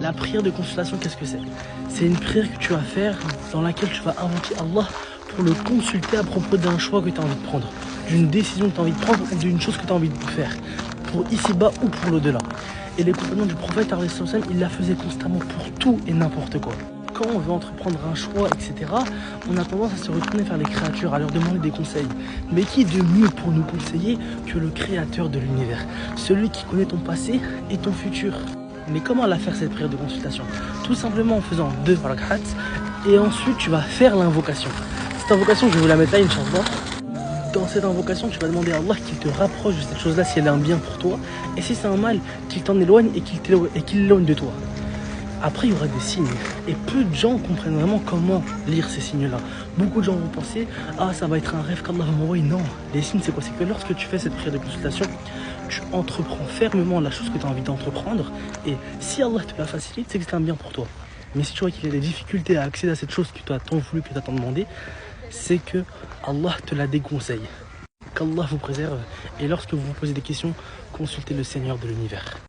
La prière de consultation, qu'est-ce que c'est? C'est une prière que tu vas faire dans laquelle tu vas invoquer Allah pour le consulter à propos d'un choix que tu as envie de prendre, d'une décision que tu as envie de prendre ou d'une chose que tu as envie de faire, pour ici-bas ou pour l'au-delà. Et les compagnons du prophète, ils la faisaient constamment pour tout et n'importe quoi. Quand on veut entreprendre un choix, etc., on a tendance à se retourner vers les créatures, à leur demander des conseils. Mais qui de mieux pour nous conseiller que le créateur de l'univers, celui qui connaît ton passé et ton futur? Mais comment la faire cette prière de consultation? Tout simplement en faisant 2 rak'at et ensuite tu vas faire l'invocation. Cette invocation, je vais vous la mettre là, Inch'Allah. Dans cette invocation, tu vas demander à Allah qu'il te rapproche de cette chose-là si elle est un bien pour toi. Et si c'est un mal, qu'il t'en éloigne et qu'il l'éloigne de toi. Après, il y aura des signes. Et peu de gens comprennent vraiment comment lire ces signes-là. Beaucoup de gens vont penser, ah, ça va être un rêve qu'Allah va m'envoyer. Non, les signes, c'est quoi? C'est que lorsque tu fais cette prière de consultation, tu entreprends fermement la chose que tu as envie d'entreprendre. Et si Allah te la facilite, c'est que c'est un bien pour toi. Mais si tu vois qu'il y a des difficultés à accéder à cette chose que tu as tant voulu, que tu as tant demandé, c'est que Allah te la déconseille. Qu'Allah vous préserve. Et lorsque vous vous posez des questions, consultez le Seigneur de l'univers.